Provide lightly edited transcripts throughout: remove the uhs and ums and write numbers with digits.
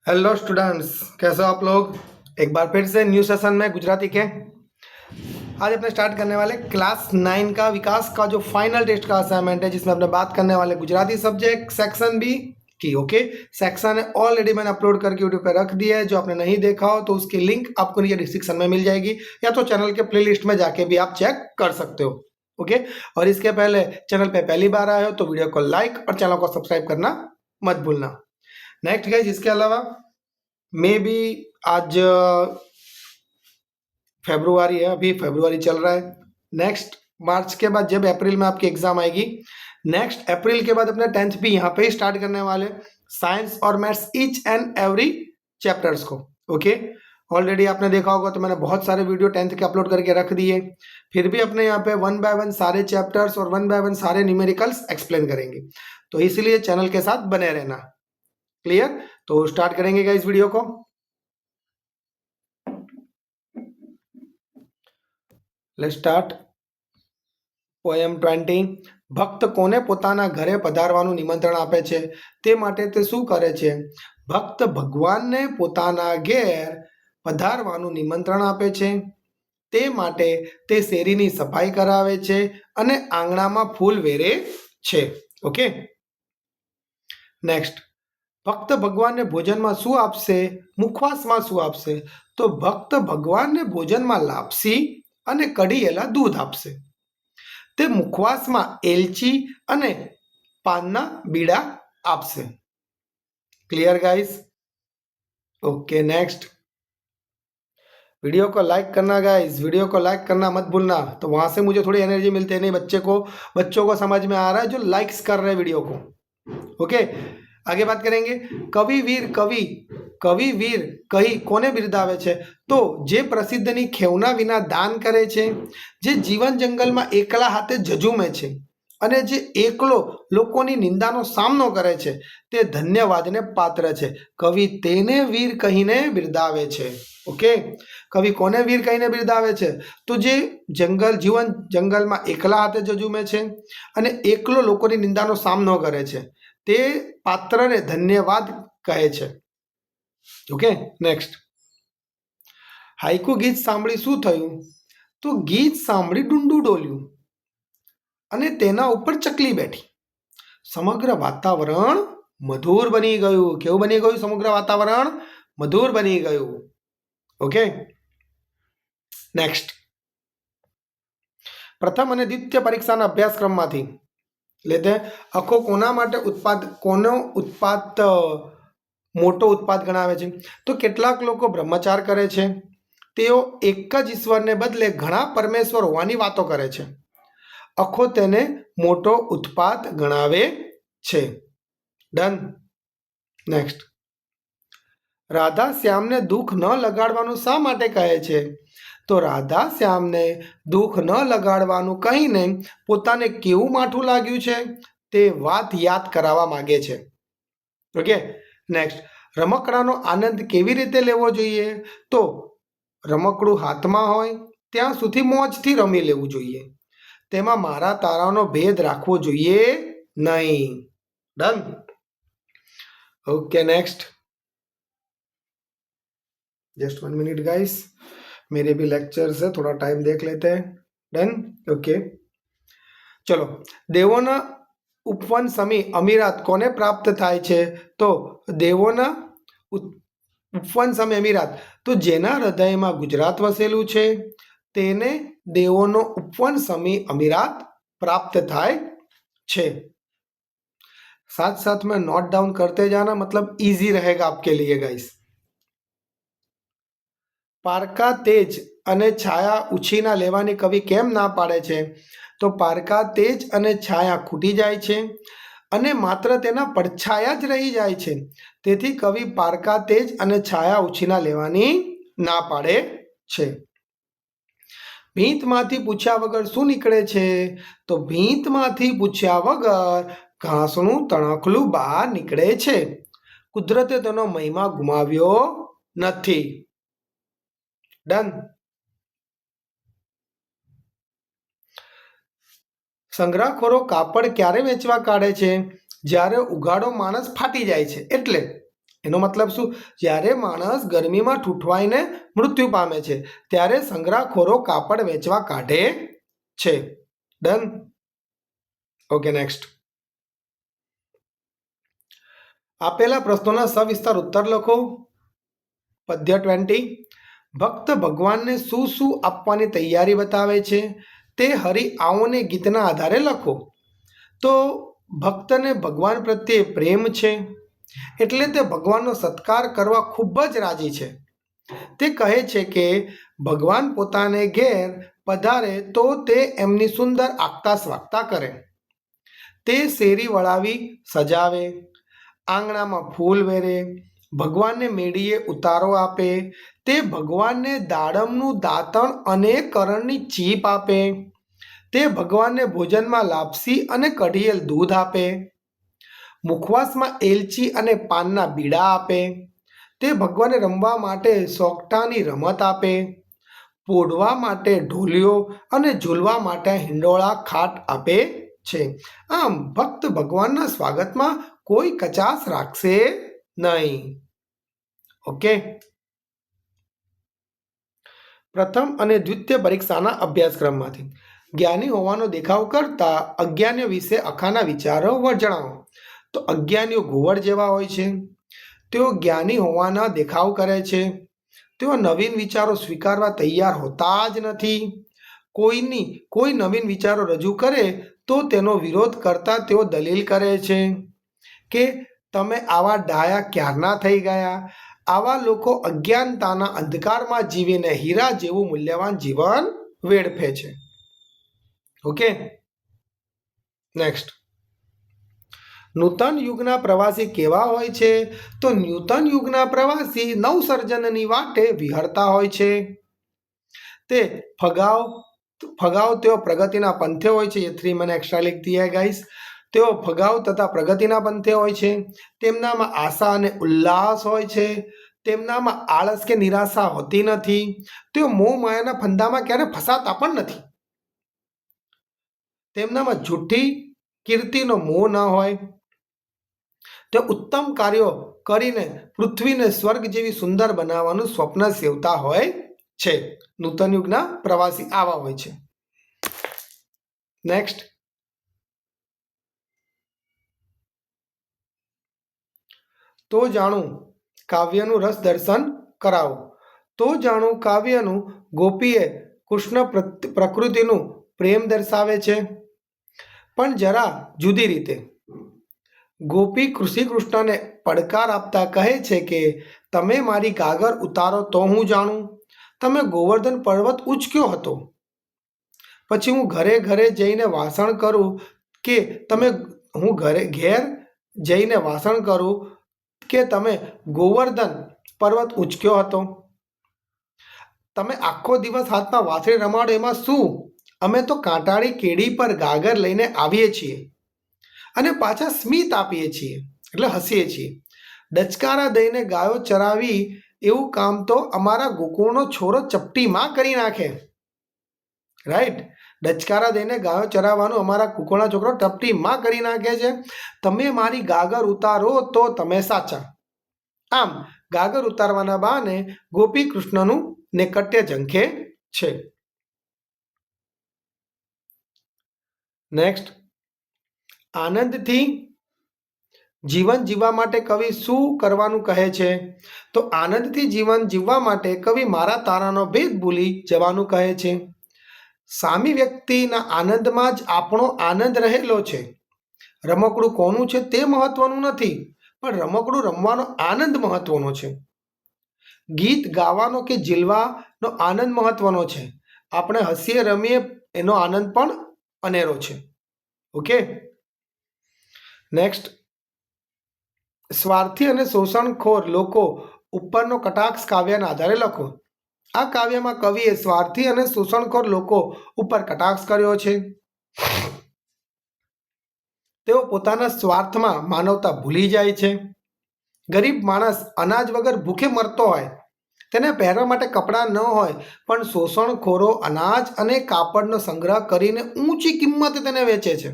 Hello students, कैसे हो आप लोग। एक बार फिर से न्यू सेशन में गुजराती के आज अपने स्टार्ट करने वाले क्लास 9 का विकास का जो फाइनल टेस्ट का असाइनमेंट है, जिसमें अपने बात करने वाले गुजराती सब्जेक्ट सेक्शन बी की। ओके, सेक्शन ऑलरेडी मैंने अपलोड करके यूट्यूब पे रख दिया है। जो आपने नहीं देखा हो तो उसकी लिंक आपको नीचे डिस्क्रिप्शन में मिल जाएगी, या तो चैनल के प्लेलिस्ट में जाके भी आप चेक कर सकते हो। ओके, और इसके पहले चैनल पे पहली बार आए हो तो वीडियो को लाइक और चैनल को सब्सक्राइब करना मत भूलना। नेक्स्ट गाइस, इसके अलावा मे बी आज फेब्रुआरी है, अभी फेब्रुआरी चल रहा है। नेक्स्ट मार्च के बाद जब अप्रैल में आपकी एग्जाम आएगी, नेक्स्ट अप्रैल के बाद अपने 10th भी यहाँ पे ही स्टार्ट करने वाले, साइंस और maths each and every chapters को। ओके, ऑलरेडी आपने देखा होगा तो मैंने बहुत सारे वीडियो 10th के अपलोड करके रख दिए। फिर भी अपने यहाँ पे 1 बाय 1 सारे चैप्टर्स और 1 बाय 1 सारे न्यूमेरिकल्स एक्सप्लेन करेंगे, तो इसलिए चैनल के साथ बने रहना। क्लियर? तो स्टार्ट करेंगे इस वीडियो को। Let's start. પોએમ 20। ભક્ત કોને પોતાના ઘરે પધારવાનું નિમંત્રણ આપે છે? તે માટે તે શું કરે છે? ભક્ત ભગવાનને પોતાના ઘેર પધારવાનું નિમંત્રણ આપે છે, તે માટે તે શેરીની સફાઈ કરાવે છે અને આંગણામાં ફૂલ વેરે છે। Okay, next. ભક્ત ભગવાનને ભોજનમાં શું આપશે? મુખવાસમાં શું આપશે? તો ભક્ત ભગવાનને ભોજનમાં લાપસી અને કઢીયેલા દૂધ આપશે। તે મુખવાસમાં એલચી અને પાનના બીડા આપશે। Clear guys? Okay, next. Video को लाइक करना गाइस, वीडियो को लाइक करना मत भूलना, तो वहां से मुझे थोड़ी एनर्जी मिलती है। नहीं, बच्चों को समझ में आ रहा है जो लाइक्स कर रहे हैं वीडियो को। ओके, आगे बात करेंगे। कवि वीर कही कोने बिरदावे छे? तो जे प्रसिद्धनी खेवना विना दान करे छे, जे जीवन जंगल में एकला हाथे झझूमे छे અને જે એકલો લોકોની નિંદાનો સામનો કરે છે, તે ધન્યવાદને પાત્ર છે। કવિ તેને વીર કહીને બિરદાવે છે। ઓકે, કવિ કોને વીર કહીને બિરદાવે છે? તો જે જીવન જંગલમાં એકલા હાથે જજુમે છે અને એકલો લોકોની નિંદાનો સામનો કરે છે, તે પાત્રને ધન્યવાદ કહે છે। Okay, next. હાઈકુ ગીત સાંભળી શું થયું? તો ગીત સાંભળી ડુંડું ડોલ્યું અને તેના ઉપર ચકલી બેઠી। સમગ્ર વાતાવરણ મધુર બની ગયું। કેવું બની ગયું? સમગ્ર વાતાવરણ મધુર બની ગયું। Okay, next. પ્રથમ અને દ્વિતીય પરીક્ષાના અભ્યાસક્રમમાંથી એટલે આખો કોના માટે ઉત્પાદ મોટો ઉત્પાદ ગણાવે છે? તો કેટલાક લોકો બ્રહ્મચાર કરે છે, તેઓ એક જ ઈશ્વરને બદલે ઘણા પરમેશ્વર હોવાની વાતો કરે છે। અખો તેને મોટો ઉત્પાદ ગણાવે છે। ડન। નેક્સ્ટ। રાધા શ્યામને દુઃખ ન લગાડવાનું શા માટે કહે છે? તો રાધા શ્યામને દુઃખ ન લગાડવાનું કહીને પોતાને કેવું માઠું લાગ્યું છે તે વાત યાદ કરાવવા માંગે છે। Okay, next. રમકડાનો આનંદ કેવી રીતે લેવો જોઈએ? તો રમકડું હાથમાં હોય ત્યાં સુધી મોજથી રમી લેવું જોઈએ, તેમાં મારા તારાનો ભેદ રાખવો જોઈએ નહીં। Done. Okay, next. Just 1 minute guys, मेरे भी लेक्चर से थोड़ा टाइम देख लेते हैं। डन। ओके, चलो। देवोना उपवन समी अमीरात कोने प्राप्त थाय छे? तो देवोना उपवन समी अमीरात, तो जेना हृदयमां गुजरात वसेलुं छे તેને દેવોનો ઉપવન સમી અમીરાત प्राप्त थाय छे। साथ साथ में नोट डाउन करते जाना, मतलब इजी रहेगा आपके लिए गाइस। पारका तेज અને છાયા ઉછીના લેવાની કવિ કેમ ના પાડે છે? તો પારકા તેજ અને છાયા ખૂટી જાય છે અને માત્ર તેના પડછાયા જ રહી જાય છે, તેથી કવિ પારકા તેજ અને છાયા ઉછીના લેવાની ના પાડે છે। ભીંતમાંથી પૂછ્યા વગર શું નીકળે છે? તો ભીંતમાંથી પૂછ્યા વગર ઘાસનું તણખલું બહાર નીકળે છે। કુદરતે તેનો મહિમા ગુમાવ્યો નથી। ડન। સંગ્રહખોરો કાપડ ક્યારે વેચવા કાઢે છે? જ્યારે ઉઘાડો માણસ ફાટી જાય છે, એટલે એનો મતલબ શું? જ્યારે માણસ ગરમીમાં ઠૂંઠવાઈને મૃત્યુ પામે છે ત્યારે સંગ્રહખોરો કાપડ વેચવા કાઢે છે. ડન. Okay, next. આપેલા પ્રશ્નોના સવિસ્તાર ઉત્તર લખો. પદ્ય 20. ભક્ત ભગવાનને શું શું આપવાની તૈયારી બતાવે છે તે હરિ આવોને ગીતના આધારે લખો. તો ભક્તને ભગવાન પ્રત્યે પ્રેમ છે એટલે તે ભગવાનનો સત્કાર કરવા ખૂબ જ રાજી છે. તે કહે છે કે ભગવાન પોતાને ઘેર પધારે તો તે એમની સુંદર આગતા સ્વાગતા કરે. તે શેરી વળાવી સજાવે, આંગણામાં ફૂલ વેરે, ભગવાનને મેળીએ ઉતારો આપે, તે ભગવાનને દાડમનું દાંતણ અને કરણની ચીપ આપે, તે ભગવાનને ભોજનમાં લાપસી અને કઢિયેલ દૂધ આપે, મુખવાસમાં એલચી અને પાનના બીડા આપે, તે ભગવાનને રમવા માટે સોગટાની રમત આપે, પોઢવા માટે ઢોલિયો અને ઝૂલવા માટે હિંડોળા ખાટ આપે છે. આમ ભક્ત ભગવાનના સ્વાગતમાં કોઈ કચાશ રાખશે નહીં. ઓકે. પ્રથમ અને દ્વિતીય પરીક્ષાના અભ્યાસક્રમમાંથી જ્ઞાની હોવાનો દેખાવ કરતા અજ્ઞાનીઓ વિશે અખાના વિચારો જણાવો. તો અજ્ઞાનીઓ ઘુવડ જેવા હોય છે. તેઓ જ્ઞાની હોવાના દેખાવ કરે છે. તેઓ નવીન વિચારો સ્વીકારવા તૈયાર હોતા જ નથી. કોઈ નવીન વિચારો રજૂ કરે તો તેનો વિરોધ કરતા તેઓ દલીલ કરે છે કે તમે આવા ડાયા ક્યારના થઈ ગયા. આવા લોકો અજ્ઞાનતાના અંધકારમાં જીવીને હીરા જેવું મૂલ્યવાન જીવન વેડફે છે. Okay, next. નૂતન યુગના પ્રવાસી કેવા હોય છે? તો નૂતન યુગના પ્રવાસી નવસર્જનની વાટે વિહરતા હોય છે. તે ફગાવ તેઓ પ્રગતિના પંથે હોય છે. ये 3 मैंने एक्स्ट्रा लिख दिया है गाइस. તેઓ ફગાવ તથા પ્રગતિના પંથે હોય છે. તેમનામાં આશા અને ઉલ્લાસ હોય છે. તેમનામાં આળસ કે નિરાશા હોતી નથી. તેઓ મોહ માયાના ફંદામાં ક્યારે ફસાતા પણ નથી. તેમનામાં જૂઠી કીર્તિનો મોહ ન હોય. તેઓ ઉત્તમ કાર્યો કરીને પૃથ્વીને સ્વર્ગ જેવી સુંદર બનાવવાનું સ્વપ્ન સેવતા હોય છે. નૂતન યુગના પ્રવાસી આવા હોય છે. નેક્સ્ટ. તો જાણું કાવ્યનું રસ દર્શન કરાવો. તો જાણું કાવ્યનું ગોપીએ કૃષ્ણ પ્રકૃતિનું પ્રેમ દર્શાવે છે, પણ જરા જુદી રીતે. ગોપી શ્રી કૃષ્ણને પડકાર આપતા કહે છે કે તમે મારી ગાગર ઉતારો તો હું જાણું. તમે ગોવર્ધન પર્વત ઉંચક્યો હતો, પછી હું ઘરે જઈને વાસણ કરું કે ઘેર જઈને વાસણ કરું કે તમે ગોવર્ધન પર્વત ઉંચક્યો હતો. તમે આખો દિવસ હાથમાં વાંસળી રમાડો એમાં શું? અમે તો કાંટાળી કેડી પર ગાગર લઈને આવીએ છીએ અને પાછા સ્મિત આપીએ છીએ, એટલે હસીએ છીએ. ડચકારા દઈને ગાયો ચરાવી એવું કામ તો અમારા ગોકુળનો છોરો ચપટીમાં કરી નાખે. રાઈટ. ડચકારા દઈને ગાયો ચરાવવાનું અમારા કુકુળના છોકરો ચપટીમાં કરી નાખે છે. તમે મારી ગાગર ઉતારો તો તમે સાચા. આમ ગાગર ઉતારવાના બહાને ગોપી કૃષ્ણનું નૈકટ્ય ઝંખે છે. નેક્સ્ટ. આનંદથી જીવન જીવવા માટે કવિ શું કરવાનું કહે છે? તો આનંદથી જીવન જીવવા માટે કવિ મારા તારાનો ભેદ ભૂલી જવાનું કહે છે. સામી વ્યક્તિના આનંદમાં જ આપણો આનંદ રહેલો છે. રમકડું કોનું છે તે મહત્વનું નથી, પણ રમકડું રમવાનો આનંદ મહત્વનો છે. ગીત ગાવાનો કે ઝીલવાનો આનંદ મહત્વનો છે. આપણે હસીએ રમીએ એનો આનંદ પણ અનેરો છે. ઓકે. નેક્સ્ટ. સ્વાર્થી અને શોષણખોર લોકો ઉપરનો કટાક્ષ કાવ્યના આધારે લખો. આ કાવ્યમાં કવિએ સ્વાર્થી અને શોષણખોર લોકો ઉપર કટાક્ષ કર્યો છે. તેઓ પોતાના સ્વાર્થમાં માનવતા ભૂલી જાય છે. ગરીબ માણસ અનાજ વગર ભૂખે મરતો હોય, તેને પહેરવા માટે કપડાં ન હોય, પણ શોષણખોરો અનાજ અને કાપડનો સંગ્રહ કરીને ઊંચી કિંમતે તેને વેચે છે.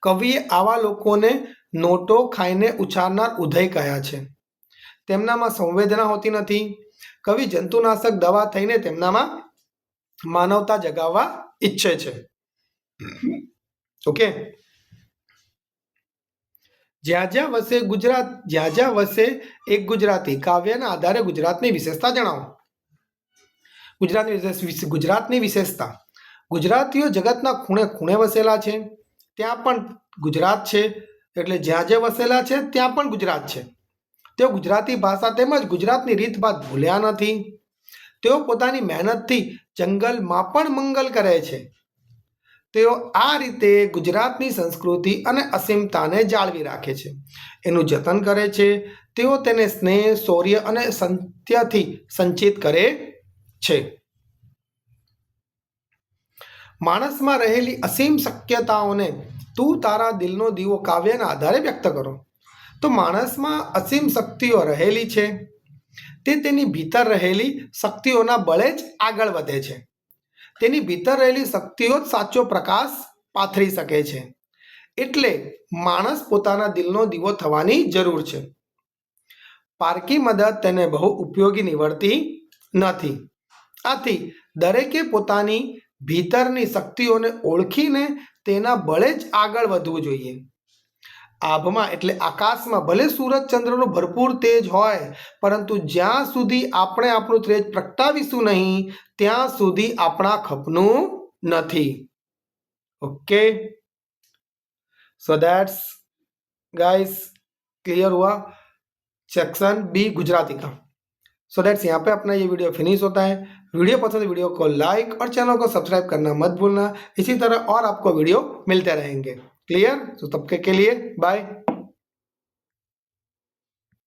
કવિએ આવા લોકોને નોટો ખાઈને ઉછાળનાર ઉદય કહ્યા છે. તેમનામાં સંવેદના હોતી નથી. કવિ જંતુનાશક દવા થઈને તેમનામાં માનવતા જગાવવા ઈચ્છે છે. ઓકે. જ્યાં જ્યાં વસે એક ગુજરાતી કાવ્યના આધારે ગુજરાતની વિશેષતા જણાવો. ગુજરાતની વિશેષતા. ગુજરાતીઓ જગતના ખૂણે ખૂણે વસેલા છે. ત્યાં પણ ગુજરાત છે, એટલે જ્યાં જે વસેલા છે ત્યાં પણ ગુજરાત છે. તેઓ ગુજરાતી ભાષા તેમજ ગુજરાતની રીતભાત ભૂલ્યા નથી. તેઓ પોતાની મહેનતથી જંગલમાં પણ મંગલ કરે છે. તેઓ આ રીતે ગુજરાતની સંસ્કૃતિ અને અસીમતાને જાળવી રાખે છે, એનું જતન કરે છે. તેઓ તેને સ્નેહ, શૌર્ય અને સત્યથી સંચિત કરે છે. માણસમાં રહેલી અસીમ શક્યતાઓને તું તારા દિલનો દીવો કાવ્યના આધારે વ્યક્ત કરો. તો માણસમાં અસીમ શક્તિઓ રહેલી છે. તે તેની ભીતર રહેલી શક્તિઓના બળે જ આગળ વધે છે. તેની ભીતર રહેલી શક્તિઓ જ સાચો પ્રકાશ પાથરી શકે છે. એટલે માણસ પોતાના દિલનો દીવો થવાની જરૂર છે. પારકી મદદ તેને બહુ ઉપયોગી નીવડતી નથી. આથી દરેકે પોતાની ભીતરની શક્તિઓને ઓળખીને તેના બળે જ આગળ વધવું જોઈએ. આભમાં એટલે આકાશમાં ભલે સૂરજ ચંદ્રનું ભરપૂર તેજ હોય, પરંતુ જ્યાં સુધી આપણે આપણું તેજ પ્રગટાવીશું નહીં ત્યાં સુધી આપણા ખપનું નથી. Okay, so that's guys clear हुआ सेक्शन बी गुजराती का. सो दैट्स यहाँ पे अपना ये वीडियो फिनिश होता है. वीडियो पसंद है वीडियो को लाइक और चैनल को सब्सक्राइब करना मत भूलना. इसी तरह और आपको वीडियो मिलते रहेंगे. क्लियर? तो तब के लिए बाय.